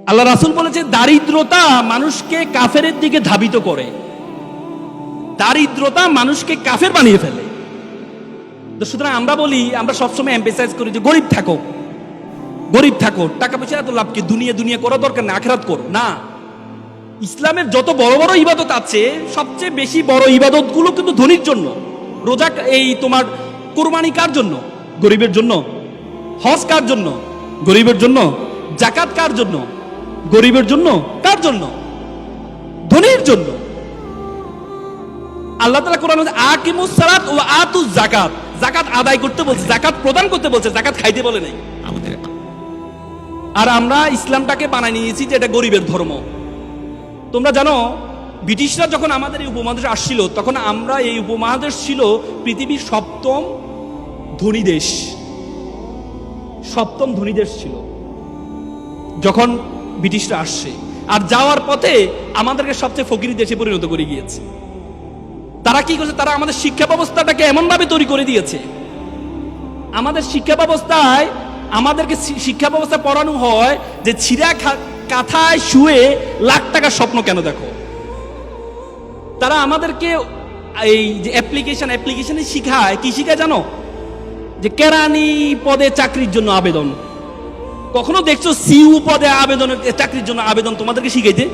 আল্লাহ রাসূল বলেছে দারিদ্রতা মানুষকে কাফেরের দিকে ধাবিত করে, দারিদ্রতা মানুষকে কাফের বানিয়ে ফেলে। তো সুতরাং আমরা বলি, আমরা সবসময় এমফেসাইজ করি যে গরিব থাকো, গরিব থাকো, টাকা পয়সা এত লাভ কি, দুনিয়া দুনিয়া করা দরকার না, আখিরাত করো না। ইসলামের যত বড় বড় ইবাদত আছে, সবচেয়ে বেশি বড় ইবাদত গুলো কিন্তু ধনীর জন্য। রোজা, এই তোমার কুরবানি কার জন্য? গরিবের জন্য। হজ কার জন্য? গরিবের জন্য। যাকাত কার জন্য? গরিবের জন্য। কার জন্য? ধনীর জন্য। আল্লাহ তাআলা কোরআনে আকিমুস সালাত ওয়া আতুজ যাকাত, যাকাত আদায় করতে বলছে, যাকাত প্রদান করতে বলছে, যাকাত খাইতে বলে নাই আমাদের। আর আমরা ইসলামটাকে বানাই নিয়েছি যে এটা গরিবের ধর্ম। তোমরা জানো, ব্রিটিশরা যখন আমাদের এই উপমহাদেশে আসছিল, তখন আমরা, এই উপমহাদেশ ছিল পৃথিবীর সপ্তম ধনী দেশ, সপ্তম ধনী দেশ ছিল যখন ব্রিটিশরা আসছে। আর যাওয়ার পথে আমাদেরকে সবচেয়ে ফকিরি দেশে পরিণত করে গিয়েছে। তারা কি করছে? তারা আমাদের শিক্ষা ব্যবস্থাটাকে এমন ভাবে তৈরি করে দিয়েছে, আমাদের শিক্ষা ব্যবস্থায়, আমাদেরকে শিক্ষা ব্যবস্থা পড়ানো হয় যে ছিঁড়া কাঁথায় শুয়ে লাখ টাকার স্বপ্ন কেন দেখো। তারা আমাদেরকে এই যে অ্যাপ্লিকেশনে শিখায়, কি শিখায় জানো? যে কেরানি পদে চাকরির জন্য আবেদন। কখনো দেখছো সিইও পদে আবেদনের, চাকরির জন্য আবেদন তোমাদেরকে শিখাইতে?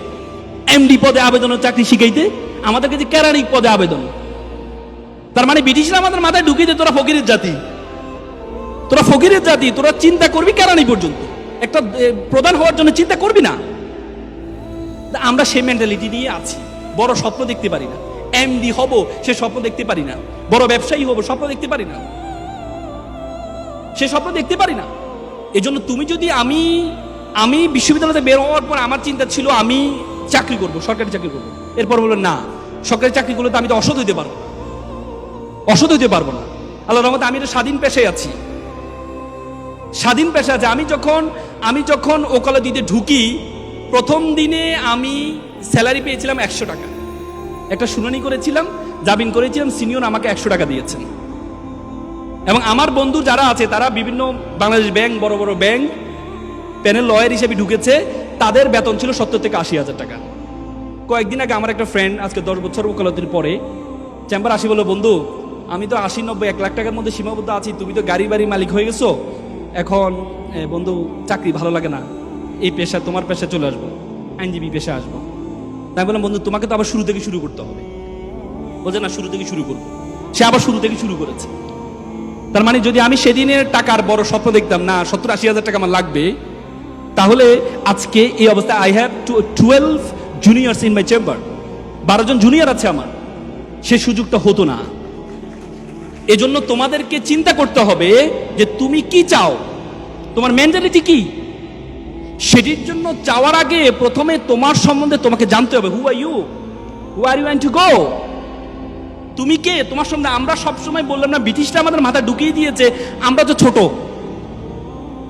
এমডি পদে আবেদনের চাকরি শিখাইতে? আমাদেরকে যে কেরানি পদে আবেদন। তার মানে ব্রিটিশরা আমাদের মাথায় ঢুকিয়ে দেয়, তোরা ফকিরের জাতি, তোরা ফকিরের জাতি, তোরা চিন্তা করবি কেরানি পর্যন্ত, একটা প্রধান হওয়ার জন্য চিন্তা করবি না। আমরা সেই মেন্টালিটি নিয়ে আছি। বড় স্বপ্ন দেখতে পারি না, এমডি হব সে স্বপ্ন দেখতে পারি না, বড় ব্যবসায়ী হব স্বপ্ন দেখতে পারি না, সে স্বপ্ন দেখতে পারি না। এজন্য তুমি যদি, আমি বিশ্ববিদ্যালয়ে বের হওয়ার পর আমার চিন্তা ছিল আমি চাকরি করব, সরকারি চাকরি করব। এরপর বললো না, সরকারি চাকরি করলে তো আমি তো অসৎ হইতে পারবো, অসৎ হইতে পারবো না। আল্লাহর রহমতে আমি একটা স্বাধীন পেশায় আছি, স্বাধীন পেশা আছে। আমি যখন ওকালা দিতে ঢুকি, প্রথম দিনে আমি স্যালারি পেয়েছিলাম 100 টাকা। একটা শুনানি করেছিলাম, জামিন করেছিলাম, সিনিয়র আমাকে 100 টাকা দিয়েছেন। এবং আমার বন্ধু যারা আছে তারা বিভিন্ন বাংলাদেশ ব্যাংক, বড় বড় ব্যাংক প্যানেল লয়ার হিসেবে ঢুকেছে, তাদের বেতন ছিল 70 থেকে 80,000 টাকা। কয়েকদিন আগে আমার একটা ফ্রেন্ড, আজকে 10 বছর ওকালতির পরে চেম্বার আসি, বললো বন্ধু আমি তো 80, 90, 1 লাখ টাকার মধ্যে সীমাবদ্ধ আছি, তুমি তো গাড়ি বাড়ি মালিক হয়ে গেছো, এখন বন্ধু চাকরি ভালো লাগে না, এই পেশা, তোমার পেশা চলে আসবো, আইনজীবী পেশা আসবো। তাই বললাম বন্ধু তোমাকে তো আবার শুরু থেকে শুরু করতে হবে। বলছে না, শুরু থেকে শুরু করবো। সে আবার শুরু থেকে শুরু করেছে। তার মানে যদি আমি সেদিনের টাকার বড় স্বপ্ন দেখতাম না 70-80,000 টাকা আমার লাগবে, তাহলে আজকে এই অবস্থায় I have 12 juniors in my chamber, 12 জন জুনিয়র আছে আমার, সে সুযোগটা হতো না। এজন্য তোমাদেরকে চিন্তা করতে হবে যে তুমি কি চাও, তোমার মেন্টালিটি কি। সেটির জন্য চাওয়ার আগে প্রথমে তোমার সম্বন্ধে তোমাকে জানতে হবে। Who are you, who are you to go, তুমি কে, তোমার সম্বন্ধে। আমরা সবসময় বললাম না, ব্রিটিশরা আমাদের মাথায় ঢুকিয়ে দিয়েছে আমরা তো ছোট।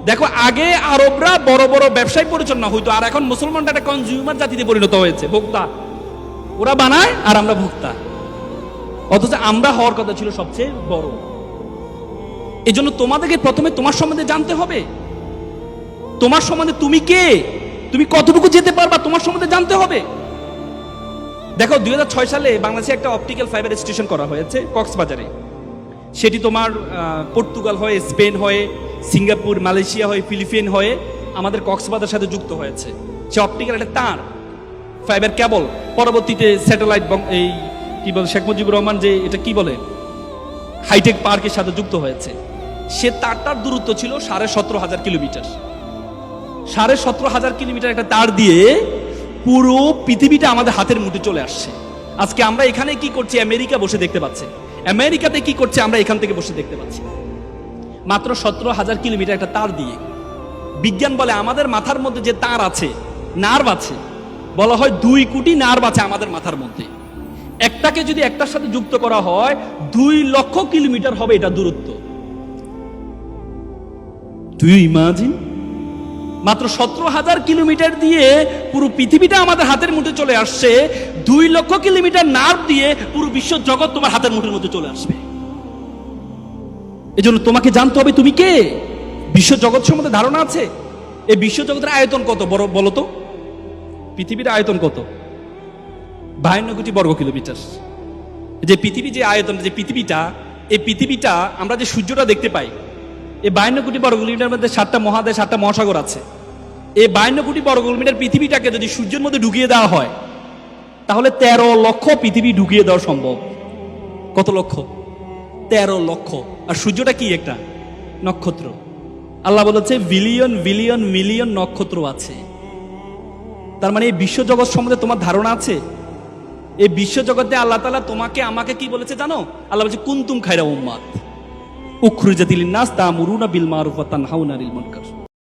দেখো, আগে আরবরা বড় বড় ব্যবসায় পরিচালনা হইতো, আর এখন মুসলমানরা একটা কনজিউমার জাতিতে পরিণত হয়েছে, ভোক্তা। ওরা বানায় আর আমরা ভোক্তা, অথচ আমরা হওয়ার কথা ছিল সবচেয়ে বড়। এই জন্য তোমাদেরকে প্রথমে তোমার সম্বন্ধে জানতে হবে, তোমার সম্বন্ধে তুমি কে, তুমি কতটুকু যেতে পারবা, তোমার সম্বন্ধে জানতে হবে। দেখো 2006 সালে বাংলাদেশে একটা অপটিক্যাল ফাইবার স্টেশন করা হয়েছে কক্সবাজারে। সেটি তোমার পর্তুগাল হয়ে, স্পেন হয়ে, সিঙ্গাপুর, মালয়েশিয়া হয়ে, ফিলিপিন হয়ে আমাদের কক্সবাজার সাথে যুক্ত হয়েছে। সে অপটিক্যাল একটা তার, ফাইবার কেবল, পরবর্তীতে স্যাটেলাইট, এই কি বলে শেখ মুজিবুর রহমান যে এটা কি বলে হাইটেক পার্কের সাথে যুক্ত হয়েছে। সে তারটার দূরত্ব ছিল 17,500 কিলোমিটার। 17,500 কিলোমিটার একটা তার দিয়ে পুরো পৃথিবীটা আমাদের হাতের মুঠে চলে আসছে। আজকে আমরা এখানে কি করছি, আমেরিকা বসে দেখতে পাচ্ছে, আমেরিকাতে কি করছে আমরা এখান থেকে বসে দেখতে পাচ্ছি, মাত্র 17,000 কিলোমিটার একটা তার দিয়ে। বিজ্ঞান বলে আমাদের মাথার মধ্যে যে তার আছে, নার্ভ আছে, বলা হয় 2 কোটি নার্ভ আছে আমাদের মাথার মধ্যে। একটাকে যদি একটার সাথে যুক্ত করা হয় 2 লক্ষ কিলোমিটার হবে এটা দূরত্ব। Do you imagine? মাত্র 17,000 কিলোমিটার দিয়ে পুরো পৃথিবীটা আমাদের হাতের মুঠে চলে আসছে। 2 লক্ষ কিলোমিটার নার্ভ দিয়ে পুরো বিশ্ব জগৎ তোমার হাতের মুঠের মধ্যে চলে আসবে। এজন্য তোমাকে জানতে হবে তুমি কে, বিশ্ব জগৎ সম্বন্ধে ধারণা আছে। এই বিশ্বজগতের আয়তন কত বড় বলো তো? পৃথিবীর আয়তন কত? 52 কোটি বর্গ কিলোমিটার। যে পৃথিবী, যে আয়তন, যে পৃথিবীটা, এই পৃথিবীটা আমরা যে সূর্যটা দেখতে পাই, এই 52 কোটি বর্গ কিলোমিটার মধ্যে 7টা মহাদেশ, 7টা মহাসাগর আছে। এই 52 কোটি বর্গ কিলোমিটার পৃথিবীটাকে যদি সূর্যের মধ্যে ঢুকিয়ে দেওয়া হয়, তাহলে 13 লক্ষ পৃথিবী ঢুকিয়ে দেওয়া সম্ভব। কত লক্ষ? 13 লক্ষ। আর সূর্যটা কি? একটা নক্ষত্র। আল্লাহ বলেছে বিলিয়ন বিলিয়ন মিলিয়ন নক্ষত্র আছে। তার মানে এই বিশ্বজগৎ সম্বন্ধে তোমার ধারণা আছে? এই বিশ্বজগতে আল্লাহ তাআলা তোমাকে আমাকে কি বলেছে জানো? আল্লাহ বলেছে কুনতুম খায়রা উম্মাত উখরিজাত লিন-নাস তা'মুরুনা বিল মারুফ ওয়া তানহাউনা আনিল মুনকার।